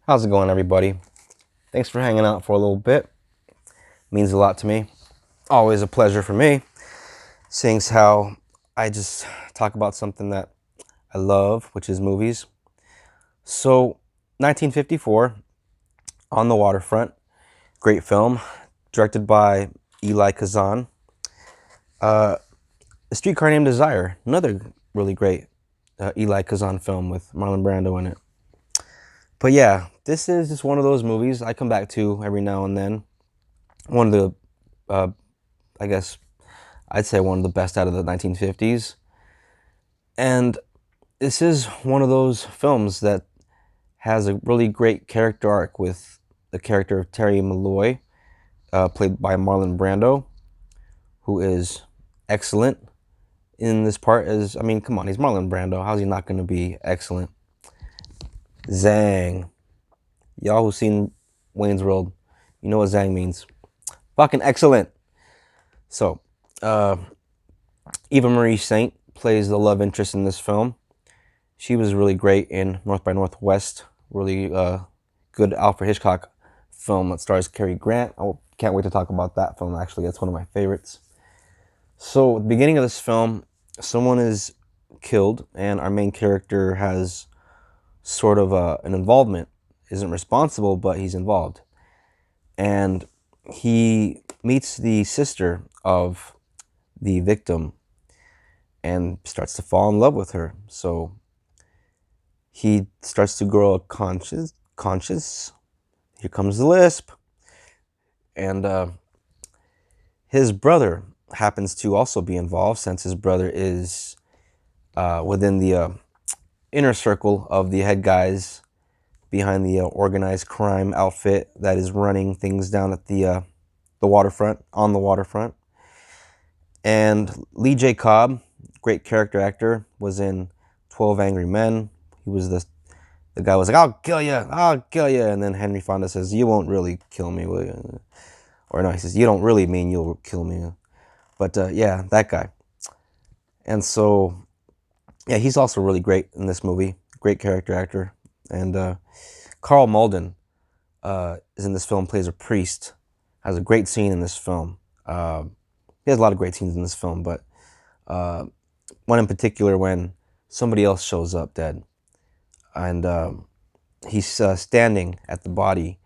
How's it going, everybody? Thanks for hanging out for a little bit. Means a lot to me. Always a pleasure for me, seeing as how I just talk about something that I love, which is movies. So, 1954, On the Waterfront, great film, directed by Eli Kazan. A Streetcar Named Desire, another really great Eli Kazan film with Marlon Brando in it. But yeah, this is just one of those movies I come back to every now and then. One of the, I guess, I'd say one of the best out of the 1950s. And this is one of those films that has a really great character arc with the character of Terry Malloy, played by Marlon Brando, who is excellent in this part. I mean, come on, he's Marlon Brando. How's he not going to be excellent? Zang. Y'all who've seen Wayne's World, you know what Zang means. Fucking excellent. So, Eva Marie Saint plays the love interest in this film. She was really great in North by Northwest. Really good Alfred Hitchcock film that stars Cary Grant. I can't wait to talk about that film, actually. That's one of my favorites. So, at the beginning of this film, someone is killed, and our main character has sort of an involvement. Isn't responsible, but he's involved. And he meets the sister of the victim and starts to fall in love with her. So he starts to grow a conscious. Here comes the lisp. And his brother happens to also be involved, since his brother is within the inner circle of the head guys behind the organized crime outfit that is running things down at the waterfront, on the waterfront. And Lee J. Cobb, great character actor, was in 12 Angry Men. He was the guy was like, I'll kill you. And then Henry Fonda says, you won't really kill me, will you? Or no, he says, you don't really mean you'll kill me. But yeah, that guy. And so, yeah, he's also really great in this movie. Great character actor. And Carl Malden is in this film, plays a priest. Has a great scene in this film. He has a lot of great scenes in this film, but one in particular when somebody else shows up dead. And he's standing at the body,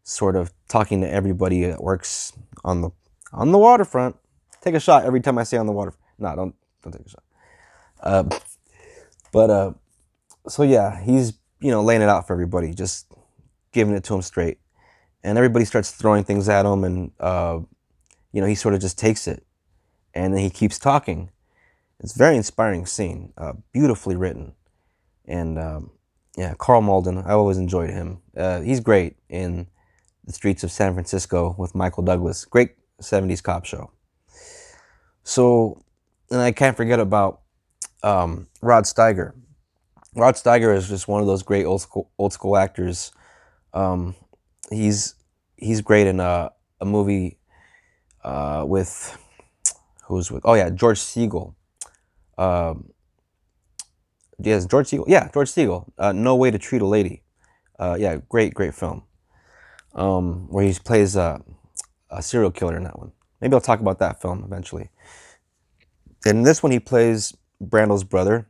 sort of talking to everybody that works on the waterfront. Take a shot every time I say on the water. No, don't take a shot. So yeah, he's laying it out for everybody, just giving it to him straight, and everybody starts throwing things at him, and he sort of just takes it, and then he keeps talking. It's a very inspiring scene, beautifully written, and yeah, Carl Malden, I always enjoyed him. He's great in The Streets of San Francisco with Michael Douglas. Great 70s cop show. So, and I can't forget about Rod Steiger. Rod Steiger is just one of those great old school actors. He's great in a movie with George Segal. Yes, George Segal. Yeah, George Segal. No Way to Treat a Lady. Yeah, great film. Where he plays a serial killer in that one. Maybe I'll talk about that film eventually. In this one, he plays Brando's brother.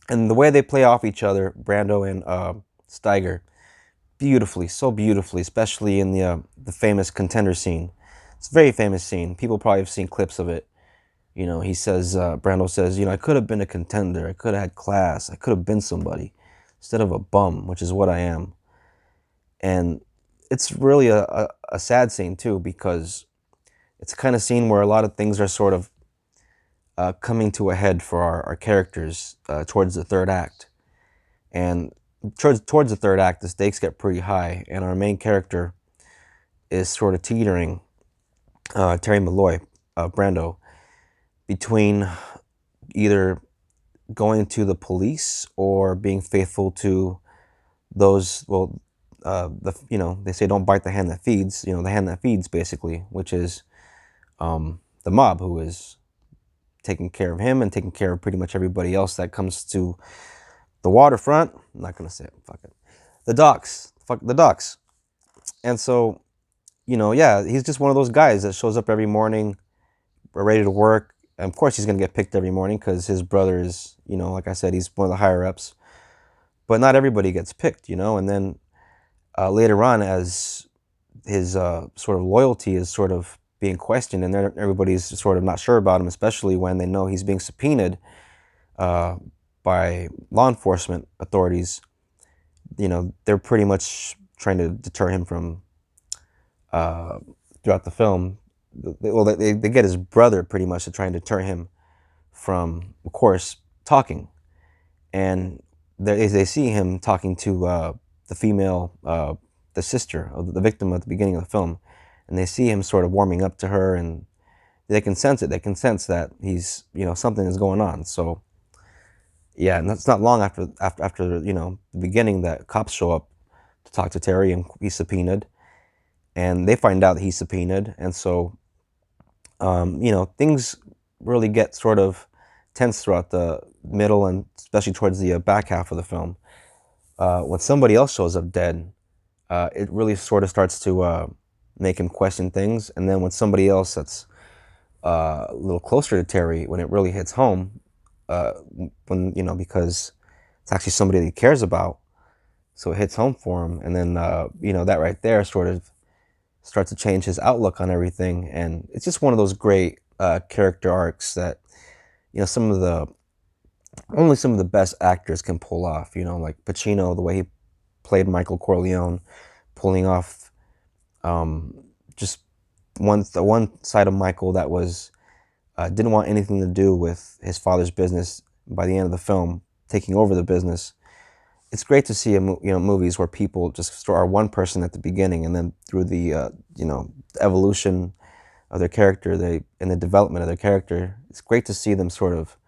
And the way they play off each other, Brando and Steiger, so beautifully, especially in the famous contender scene. It's a very famous scene. People probably have seen clips of it. He says, Brando says, I could have been a contender. I could have had class. I could have been somebody instead of a bum, which is what I am. And it's really a sad scene, too, because it's a kind of scene where a lot of things are sort of coming to a head for our characters towards the third act. And towards the third act, the stakes get pretty high, and our main character is sort of teetering, Terry Malloy, Brando, between either going to the police or being faithful to those, they say don't bite the hand that feeds, the hand that feeds, basically, which is the mob, who is taking care of him and taking care of pretty much everybody else that comes to the waterfront. I'm not going to say it, fuck it. The docks, fuck the docks. And so, yeah, he's just one of those guys that shows up every morning, ready to work. And of course, he's gonna get picked every morning because his brother is, like I said, he's one of the higher ups. But not everybody gets picked, And then later on, as his sort of loyalty is sort of being questioned, and everybody's sort of not sure about him, especially when they know he's being subpoenaed uh, by law enforcement authorities. They're pretty much trying to deter him from uh, throughout the film. Well, they get his brother pretty much to try and deter him from, of course, talking. And they see him talking to the female, the sister of the victim at the beginning of the film, and they see him sort of warming up to her, and they can sense it. They can sense that he's, something is going on. So yeah, and that's not long after the beginning that cops show up to talk to Terry, and he's subpoenaed, and they find out that he's subpoenaed, and so things really get sort of tense throughout the middle and especially towards the back half of the film. When somebody else shows up dead, it really sort of starts to make him question things. And then when somebody else that's a little closer to Terry, when it really hits home, uh, because it's actually somebody that he cares about, so it hits home for him. And then that right there sort of starts to change his outlook on everything. And it's just one of those great character arcs that some of the only some of the best actors can pull off. Like Pacino, the way he played Michael Corleone, pulling off just the one side of Michael that was didn't want anything to do with his father's business. By the end of the film, taking over the business. It's great to see movies where people just are one person at the beginning, and then through the evolution of their character, and the development of their character, it's great to see them sort of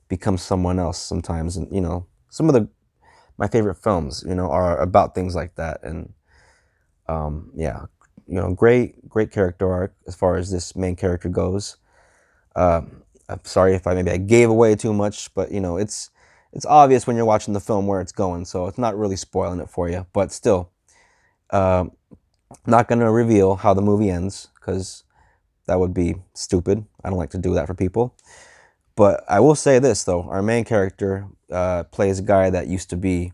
become someone else sometimes. And some of my favorite films are about things like that. And yeah, great character arc as far as this main character goes. I'm sorry if I gave away too much, but it's obvious when you're watching the film where it's going, so it's not really spoiling it for you. But still, uh, not going to reveal how the movie ends because that would be stupid. I don't like to do that for people. But I will say this though: our main character plays a guy that used to be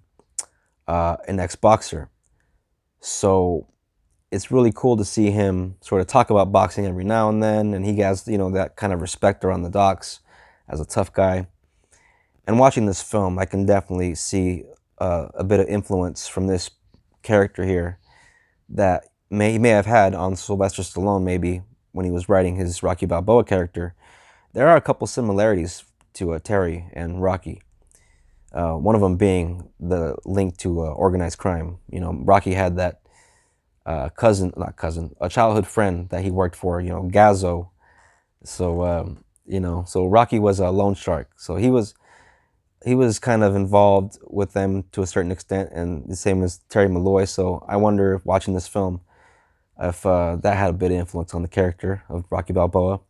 an ex-boxer, so it's really cool to see him sort of talk about boxing every now and then, and he has that kind of respect around the docks as a tough guy. And watching this film, I can definitely see a bit of influence from this character here that he may have had on Sylvester Stallone, maybe when he was writing his Rocky Balboa character. There are a couple similarities to Terry and Rocky. One of them being the link to organized crime. Rocky had that a childhood friend that he worked for, Gazzo. So, so Rocky was a loan shark. So he was kind of involved with them to a certain extent, and the same as Terry Malloy. So I wonder if watching this film, if that had a bit of influence on the character of Rocky Balboa,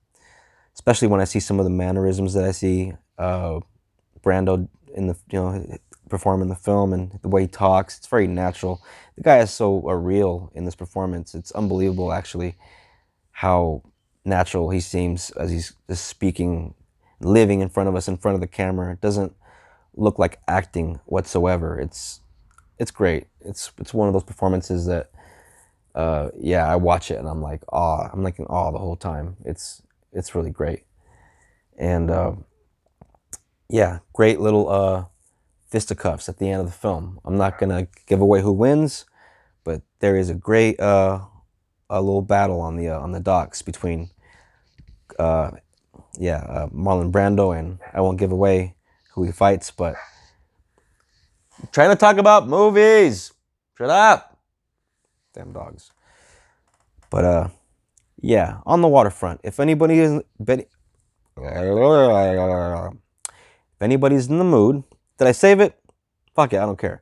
especially when I see some of the mannerisms that I see Brando in the perform in the film, and the way he talks. It's very natural. The guy is so real in this performance. It's unbelievable, actually, how natural he seems as he's just speaking, living in front of us, in front of the camera. It doesn't look like acting whatsoever. It's great. It's one of those performances that yeah, I watch it and I'm like awe. I'm like in awe the whole time. It's really great. And yeah, great little fisticuffs at the end of the film. I'm not gonna give away who wins, but there is a great a little battle on the docks between Marlon Brando, and I won't give away who he fights, but I'm trying to talk about movies. Shut up, damn dogs. But yeah, On the Waterfront. If anybody's in the mood, did I save it? Fuck it, I don't care.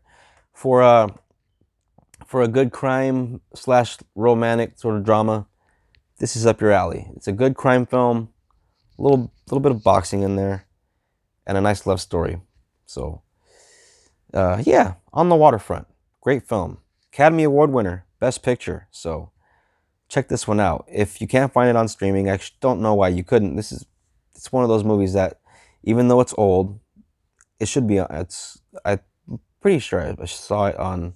For a good crime slash romantic sort of drama, this is up your alley. It's a good crime film, little bit of boxing in there, and a nice love story. So yeah, On the Waterfront, great film. Academy Award winner, Best Picture. So check this one out. If you can't find it on streaming, I don't know why you couldn't. It's one of those movies that, even though it's old, it should be. I'm pretty sure I saw it on.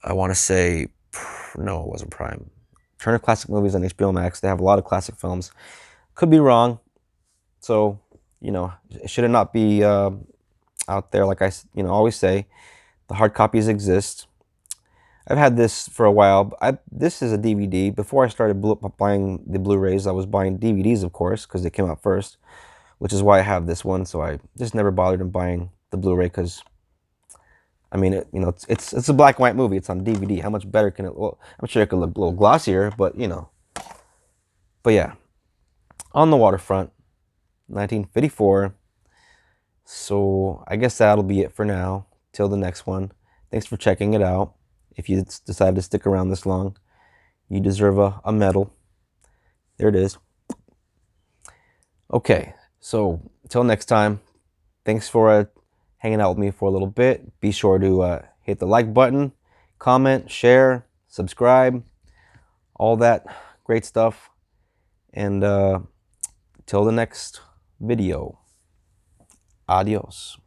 I want to say, no, it wasn't Prime. Turner Classic Movies on HBO Max. They have a lot of classic films. Could be wrong. So, should it not be out there? Like I always say, the hard copies exist. I've had this for a while. This is a DVD. Before I started buying the Blu-rays, I was buying DVDs, of course, because they came out first, which is why I have this one. So I just never bothered in buying the Blu-ray because, I mean, it's a black and white movie. It's on DVD. How much better can it? Well, I'm sure it could look a little glossier, but But yeah, On the Waterfront, 1954. So I guess that'll be it for now. Till the next one. Thanks for checking it out. If you decided to stick around this long, you deserve a medal. There it is. Okay, so until next time, thanks for hanging out with me for a little bit. Be sure to hit the like button, comment, share, subscribe, all that great stuff. And till the next video, adios.